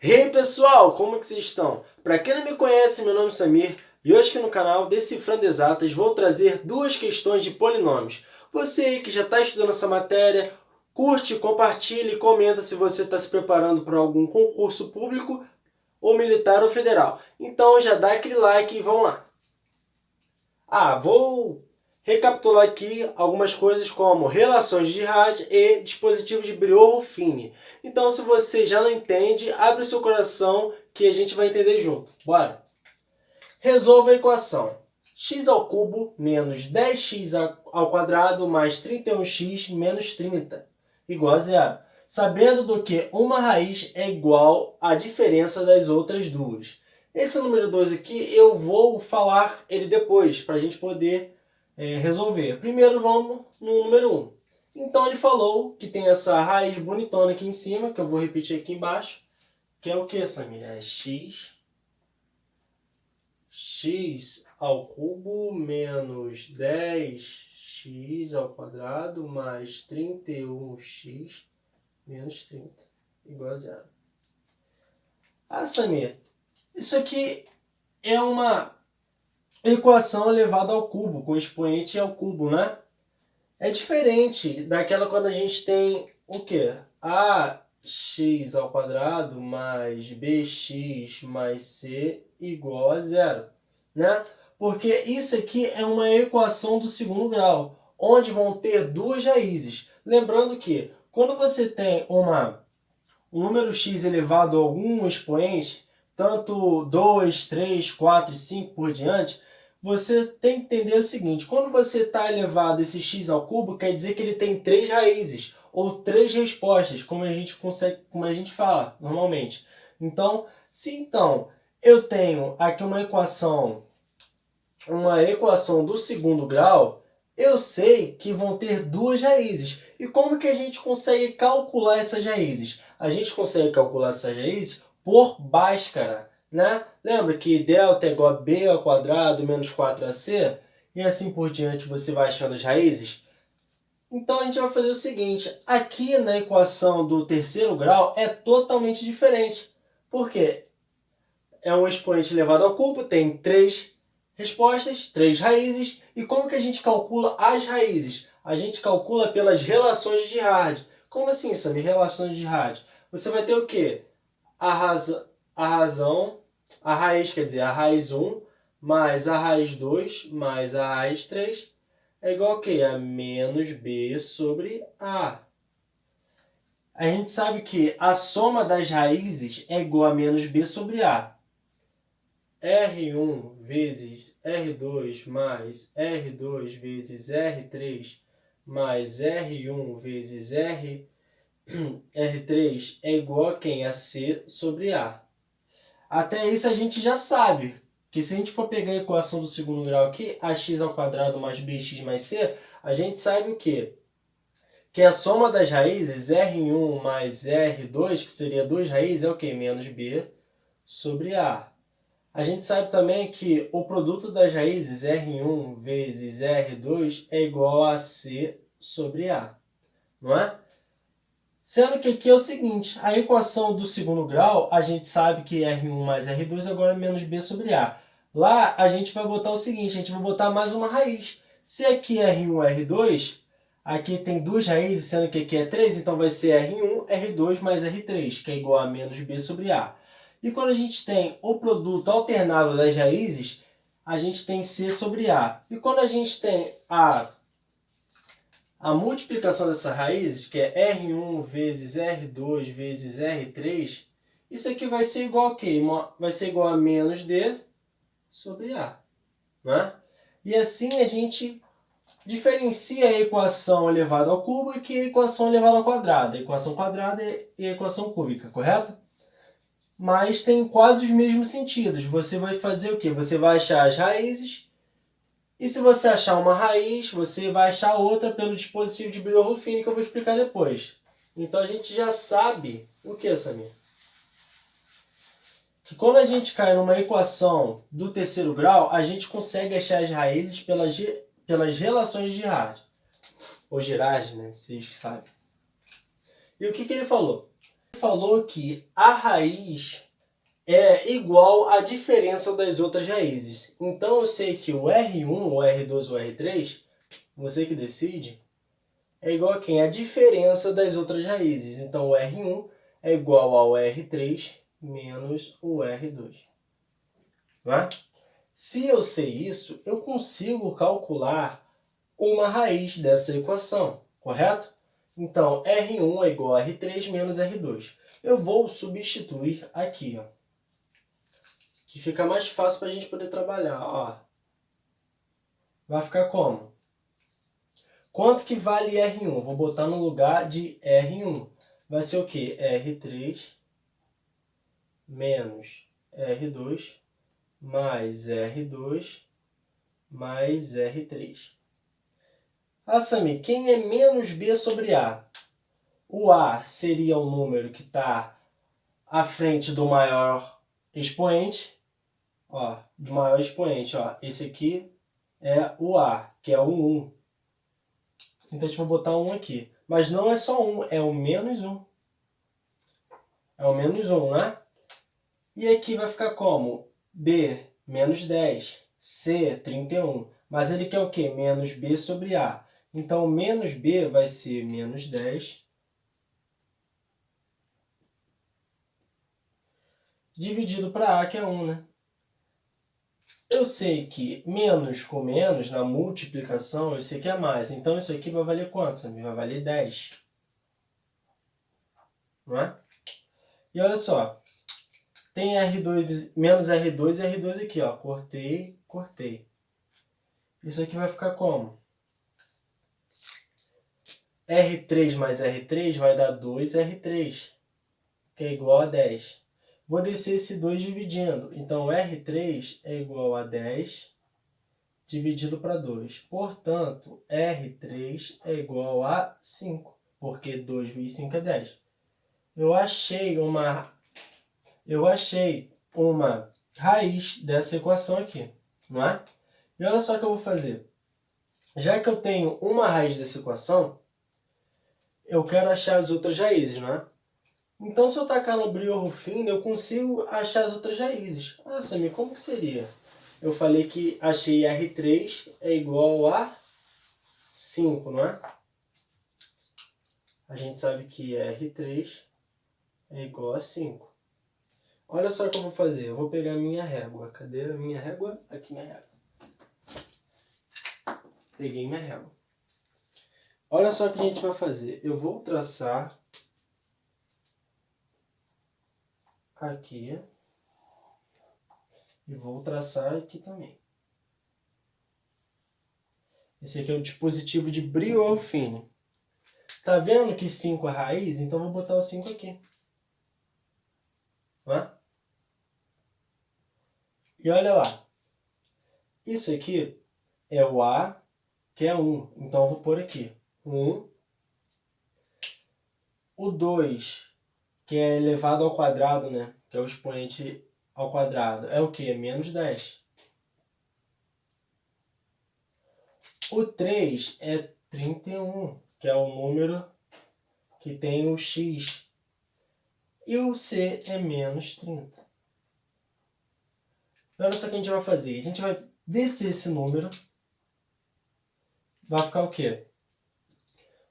E aí pessoal, como que vocês estão? Para quem não me conhece, meu nome é Samir e hoje aqui no canal Decifrando Exatas vou trazer duas questões de polinômios. Você aí que já está estudando essa matéria, curte, compartilha e comenta se você está se preparando para algum concurso público ou militar ou federal. Então já dá aquele like e vamos lá. Vou recapitular aqui algumas coisas como relações de Girard e dispositivos de Briot-Ruffini. Então, se você já não entende, abre o seu coração que a gente vai entender junto. Bora! Resolva a equação. X ao cubo menos 10x ao quadrado mais 31x menos 30 igual a zero. Sabendo do que uma raiz é igual à diferença das outras duas. Esse número 2 aqui eu vou falar ele depois, para a gente poder resolver. Primeiro vamos no número 1. Então ele falou que tem essa raiz bonitona aqui em cima, que eu vou repetir aqui embaixo, que é o que, Samir? É x ao cubo menos 10x ao quadrado mais 31x menos 30 igual a zero. Samir, isso aqui é uma equação elevada ao cubo, com expoente ao cubo, né? É diferente daquela quando a gente tem o quê? Ax ao quadrado mais bx mais c igual a zero, né? Porque isso aqui é uma equação do segundo grau, onde vão ter duas raízes. Lembrando que quando você tem um número x elevado a algum expoente, tanto 2, 3, 4 e 5 por diante, você tem que entender o seguinte: quando você está elevado esse x ao cubo, quer dizer que ele tem três raízes, ou três respostas, como a gente fala normalmente. Então, se eu tenho aqui uma equação do segundo grau, eu sei que vão ter duas raízes. E como que a gente consegue calcular essas raízes? A gente consegue calcular essas raízes por Bhaskara, né? Lembra que delta é igual a b ao quadrado menos 4ac? E assim por diante você vai achando as raízes? Então a gente vai fazer o seguinte: aqui na equação do terceiro grau é totalmente diferente. Por quê? É um expoente elevado ao cubo, tem três respostas, três raízes. E como que a gente calcula as raízes? A gente calcula pelas relações de Girard. Como assim, Samir? Relações de Girard? Você vai ter o quê? A raiz, quer dizer, a raiz 1 mais a raiz 2 mais a raiz 3 é igual a quê? A menos b sobre a. A gente sabe que a soma das raízes é igual a menos b sobre a. R1 vezes R2 mais R2 vezes R3 mais R1 vezes R3 é igual a quem? A C sobre A. Até isso a gente já sabe que se a gente for pegar a equação do segundo grau aqui, ax ao quadrado mais bx mais c, a gente sabe o quê? Que a soma das raízes, R1 mais R2, que seria duas raízes, é o quê? Menos b sobre A. A gente sabe também que o produto das raízes R1 vezes R2 é igual a C sobre A, não é? Sendo que aqui é o seguinte: a equação do segundo grau, a gente sabe que R1 mais R2 agora é menos B sobre A. Lá a gente vai botar o seguinte: a gente vai botar mais uma raiz. Se aqui é R1 R2, aqui tem duas raízes, sendo que aqui é 3, então vai ser R1, R2 mais R3, que é igual a menos B sobre A. E quando a gente tem o produto alternado das raízes, a gente tem C sobre A. E quando a gente tem a multiplicação dessas raízes, que é R1 vezes R2 vezes R3, isso aqui vai ser igual a quê? Vai ser igual a menos D sobre A. Né? E assim a gente diferencia a equação elevada ao cubo e que a equação elevada ao quadrado. A equação quadrada e a equação cúbica, correto? Mas tem quase os mesmos sentidos. Você vai fazer o quê? Você vai achar as raízes, e se você achar uma raiz, você vai achar outra pelo dispositivo de Briot-Ruffini, que eu vou explicar depois. Então a gente já sabe o que, Samir? Que quando a gente cai numa equação do terceiro grau, a gente consegue achar as raízes pelas relações de Girard. Ou Girard, né? Vocês que sabem. E o que ele falou? Ele falou que a raiz é igual à diferença das outras raízes. Então eu sei que o R1, o R2 ou o R3, você que decide, é igual a quem? A diferença das outras raízes. Então o R1 é igual ao R3 menos o R2. Não é? Se eu sei isso, eu consigo calcular uma raiz dessa equação, correto? Então, R1 é igual a R3 menos R2. Eu vou substituir aqui, ó, que fica mais fácil para a gente poder trabalhar. Ó. Vai ficar como? Quanto que vale R1? Vou botar no lugar de R1. Vai ser o quê? R3 menos R2 mais R2 mais R3. Ah, Sami, quem é menos B sobre A? O A seria o número que está à frente do maior expoente. Ó, do maior expoente. Ó. Esse aqui é o A, que é o 1. Então, a gente vai botar 1 aqui. Mas não é só 1, é o menos 1. É o menos 1, né? E aqui vai ficar como? B, menos 10. C, 31. Mas ele quer o quê? Menos B sobre A. Então, menos B vai ser menos 10 dividido para A, que é 1, né? Eu sei que menos com menos, na multiplicação, eu sei que é mais. Então, isso aqui vai valer quanto, Samir? Vai valer 10. Não é? E olha só. Tem R2, menos R2 e R2 aqui, ó. Cortei, cortei. Isso aqui vai ficar como? R3 mais R3 vai dar 2R3, que é igual a 10. Vou descer esse 2 dividindo. Então, R3 é igual a 10 dividido para 2. Portanto, R3 é igual a 5, porque 2 vezes 5 é 10. Eu achei uma raiz dessa equação aqui, não é? E olha só o que eu vou fazer. Já que eu tenho uma raiz dessa equação, eu quero achar as outras raízes, não é? Então, se eu tacar no Brilho Rufino, eu consigo achar as outras raízes. Ah, Sami, como que seria? Eu falei que achei R3 é igual a 5, não é? A gente sabe que R3 é igual a 5. Olha só o que eu vou fazer. Eu vou pegar a minha régua. Cadê a minha régua? Aqui minha régua. Peguei minha régua. Olha só o que a gente vai fazer. Eu vou traçar aqui e vou traçar aqui também. Esse aqui é o dispositivo de Brilho-Fini. Tá vendo que 5 é raiz? Então vou botar o 5 aqui. Não é? E olha lá. Isso aqui é o A, que é 1. Então eu vou pôr aqui 1. O 2, que é elevado ao quadrado, né? Que é o expoente ao quadrado. É o quê? Menos 10. O 3 é 31, que é o número que tem o x. E o C é menos 30. Olha só o que a gente vai fazer. A gente vai descer esse número. Vai ficar o quê?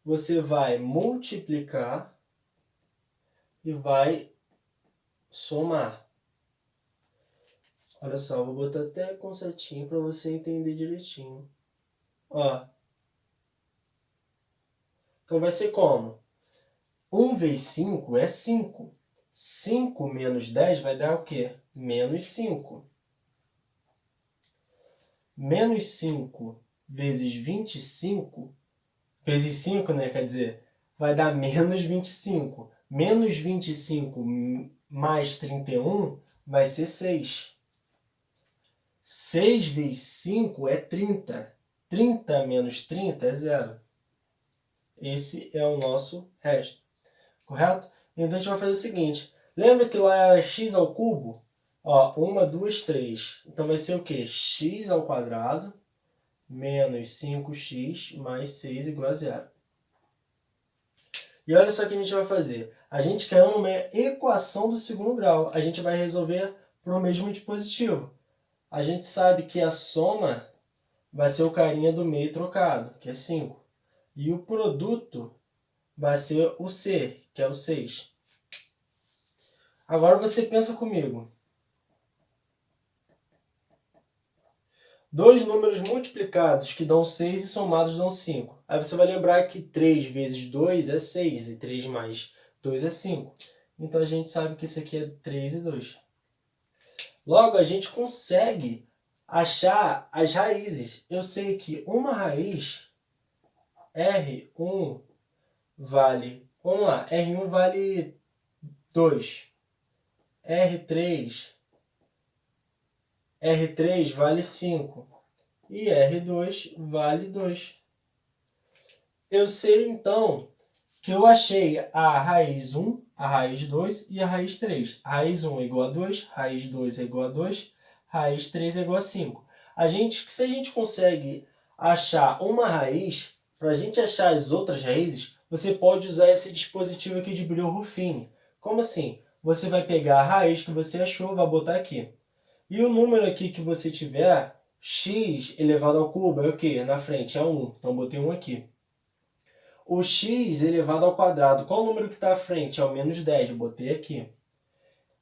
Você vai multiplicar e vai somar. Olha só, eu vou botar até com setinho para você entender direitinho. Ó. Então vai ser como? 1 vezes 5 é 5. 5 menos 10 vai dar o quê? Menos 5. Menos 5 vezes 25, vezes 5, né, quer dizer, vai dar menos 25. Menos 25 mais 31 vai ser 6. 6 vezes 5 é 30. 30 menos 30 é 0. Esse é o nosso resto. Correto? Então a gente vai fazer o seguinte. Lembra que lá é x ao cubo? Ó, 1, 2, 3. Então vai ser o quê? X ao quadrado menos 5x mais 6 igual a 0. E olha só o que a gente vai fazer. A gente caiu numa equação do segundo grau. A gente vai resolver por mesmo dispositivo. A gente sabe que a soma vai ser o carinha do meio trocado, que é 5. E o produto vai ser o C, que é o 6. Agora você pensa comigo. Dois números multiplicados que dão 6 e somados dão 5. Aí você vai lembrar que 3 vezes 2 é 6 e 3 mais 2 é 5. Então a gente sabe que isso aqui é 3 e 2. Logo, a gente consegue achar as raízes. Eu sei que uma raiz, R1 vale... Vamos lá, R1 vale 2. R3 vale 5. E R2 vale 2. Eu sei, então, que eu achei a raiz 1, a raiz 2 e a raiz 3. A raiz 1 é igual a 2, raiz 2 é igual a 2, raiz 3 é igual a 5. Se a gente consegue achar uma raiz, para a gente achar as outras raízes, você pode usar esse dispositivo aqui de Brillouin. Como assim? Você vai pegar a raiz que você achou, vai botar aqui. E o número aqui que você tiver, x elevado ao cubo, é o quê? Na frente é 1, então botei 1 aqui. O x elevado ao quadrado, qual o número que está à frente? É o menos 10, botei aqui.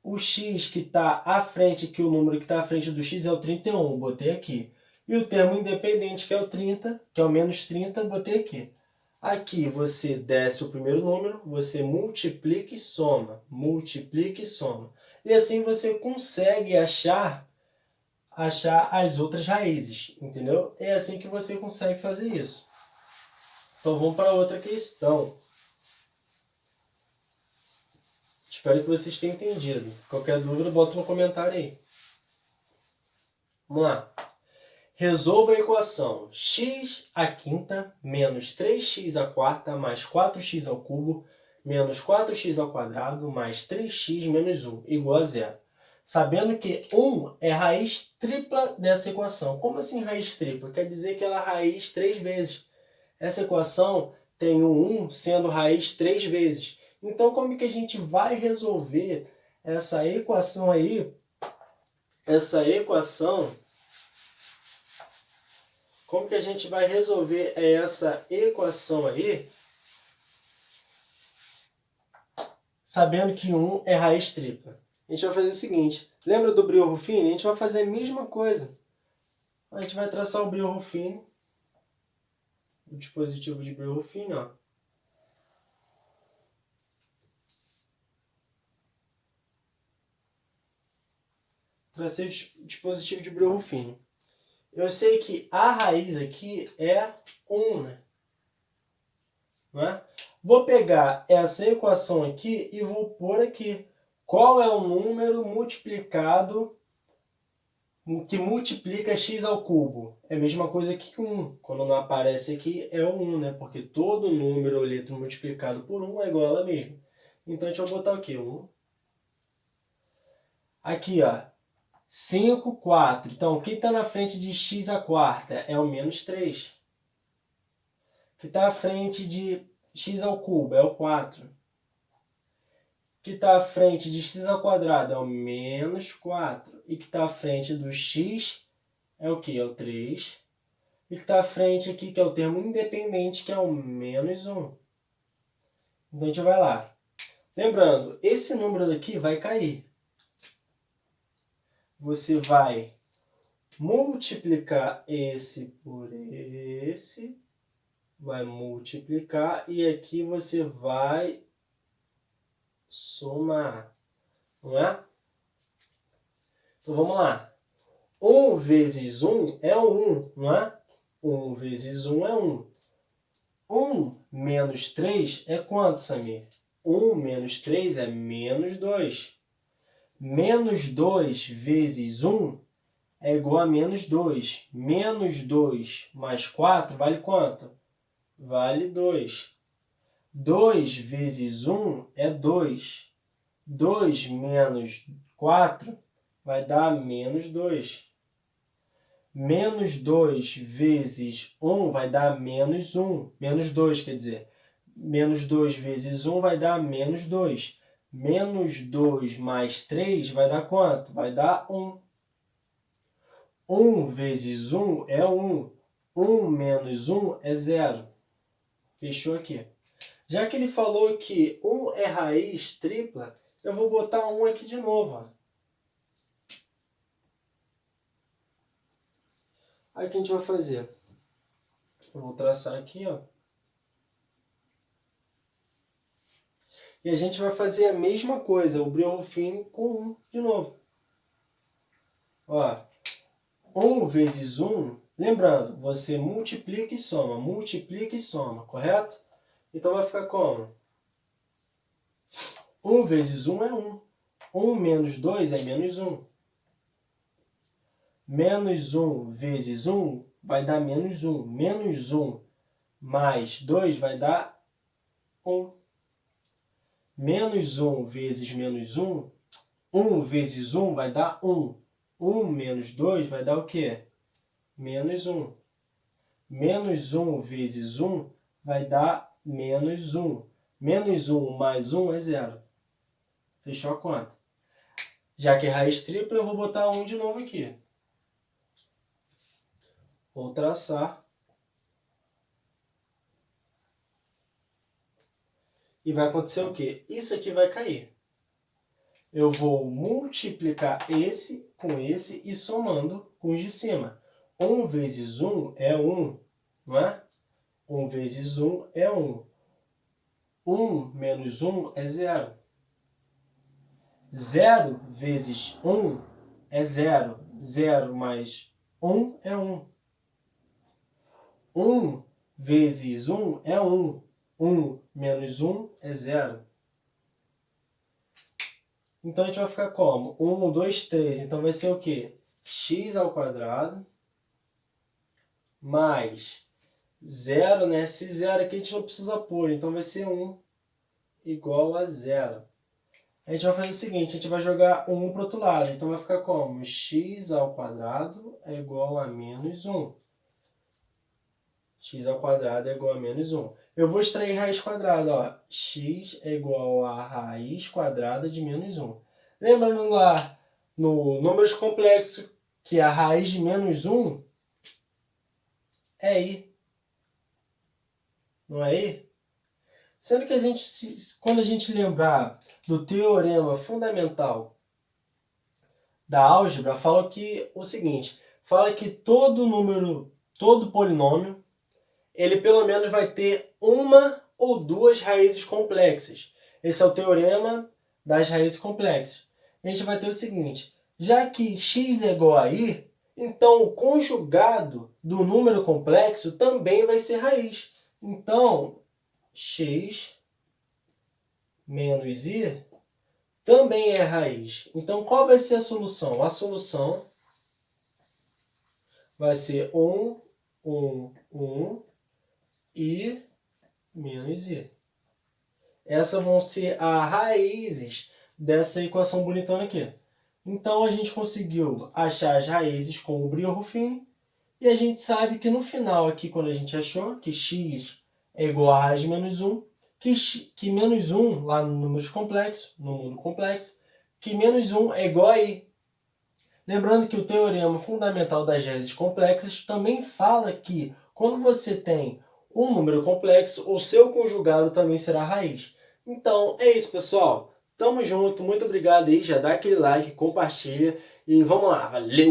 O x que está à frente, que o número que está à frente do x é o 31, botei aqui. E o termo independente, que é o 30, que é o menos 30, botei aqui. Aqui você desce o primeiro número, você multiplica e soma. Multiplica e soma. E assim você consegue achar as outras raízes, entendeu? É assim que você consegue fazer isso. Então vamos para outra questão. Espero que vocês tenham entendido. Qualquer dúvida, bota no comentário aí. Vamos lá. Resolva a equação x à quinta menos 3x à quarta mais 4x ao cubo menos 4x ao quadrado mais 3x menos 1 igual a zero. Sabendo que 1 é raiz tripla dessa equação. Como assim raiz tripla? Quer dizer que ela é raiz 3 vezes. Essa equação tem o 1 sendo raiz 3 vezes. Então, como que a gente vai resolver essa equação aí? Como que a gente vai resolver essa equação aí? Sabendo que 1 é raiz tripla. A gente vai fazer o seguinte. Lembra do Brillouin? A gente vai fazer a mesma coisa. A gente vai traçar o Brillouin. O dispositivo de Brillouin, ó. Tracei o dispositivo de Brillouin. Eu sei que a raiz aqui é 1, né? Não é? Vou pegar essa equação aqui e vou pôr aqui. Qual é o número multiplicado que multiplica x ao cubo? É a mesma coisa que 1. Quando não aparece aqui é o 1, né? Porque todo número ou letra multiplicado por 1 é igual a ela mesma. Então a gente vai botar o quê? 1. Aqui, ó. 5, 4. Então, quem está na frente de x à quarta é o menos 3. Que está à frente de x ao cubo é o 4. Que está à frente de x ao quadrado é o menos 4. E que está à frente do x é o que? É o 3. E que está à frente aqui, que é o termo independente, que é o menos 1. Então, a gente vai lá. Lembrando, esse número daqui vai cair. Você vai multiplicar esse por esse, vai multiplicar e aqui você vai somar, não é? Então vamos lá. 1 vezes 1 é 1, não é? 1 vezes 1 é 1. 1 menos 3 é quanto, Samir? 1 menos 3 é menos 2. Menos 2 vezes 1 é igual a menos 2. Menos 2 mais 4 vale quanto? Vale 2. 2 vezes 1 é 2. 2 menos 4 vai dar menos 2. Menos 2 vezes 1 vai dar menos 1. Menos 2, quer dizer. Menos 2 vezes 1 vai dar menos 2. Menos 2 mais 3 vai dar quanto? Vai dar 1. 1 vezes 1 é 1. 1 menos 1 é 0. Fechou aqui. Já que ele falou que 1 é raiz tripla, eu vou botar 1 aqui de novo. Ó. Aí o que a gente vai fazer? Eu vou traçar aqui, ó. E a gente vai fazer a mesma coisa, o Brioufin com 1 de novo. Ó, 1 vezes 1, lembrando, você multiplica e soma, correto? Então vai ficar como? 1 vezes 1 é 1. 1 menos 2 é menos 1. Menos 1 vezes 1 vai dar menos 1. Menos 1 mais 2 vai dar 1. Menos 1 vezes menos 1, 1 vezes 1 vai dar 1. 1 menos 2 vai dar o quê? Menos 1. Menos 1 vezes 1 vai dar menos 1. Menos 1 mais 1 é 0. Fechou a conta. Já que é raiz tripla, eu vou botar 1 de novo aqui. Vou traçar. E vai acontecer o quê? Isso aqui vai cair. Eu vou multiplicar esse com esse e somando com os de cima. 1 vezes 1 é 1, não é? 1 vezes 1 é 1. 1 menos 1 é 0. 0 vezes 1 é 0. 0 mais 1 é 1. 1 vezes 1 é 1. 1 menos 1 é 0. Então, a gente vai ficar como? 1, 2, 3. Então, vai ser o quê? X ao quadrado mais 0, né? Esse 0 aqui a gente não precisa pôr. Então, vai ser 1 igual a 0. A gente vai fazer o seguinte, a gente vai jogar 1 para o outro lado. Então, vai ficar como? X ao quadrado é igual a menos 1. X ao quadrado é igual a menos 1. Eu vou extrair raiz quadrada, ó. X é igual a raiz quadrada de menos 1. Lembrando lá no números complexos que a raiz de menos 1 é I. Não é I? Sendo que quando a gente lembrar do teorema fundamental da álgebra, fala que o seguinte, fala que todo número, todo polinômio, ele pelo menos vai ter uma ou duas raízes complexas. Esse é o teorema das raízes complexas. A gente vai ter o seguinte, já que x é igual a i, então o conjugado do número complexo também vai ser raiz. Então, x menos i também é raiz. Então, qual vai ser a solução? A solução vai ser 1, 1, 1, i menos i. Essas vão ser as raízes dessa equação bonitona aqui. Então, a gente conseguiu achar as raízes com o Brioufin e a gente sabe que no final aqui, quando a gente achou que x é igual a raiz de menos 1, que menos 1, lá no número complexo, que menos 1 é igual a i. Lembrando que o teorema fundamental das raízes complexas também fala que quando você tem um número complexo, o seu conjugado também será raiz. Então, é isso, pessoal. Tamo junto, muito obrigado aí, já dá aquele like, compartilha e vamos lá, valeu!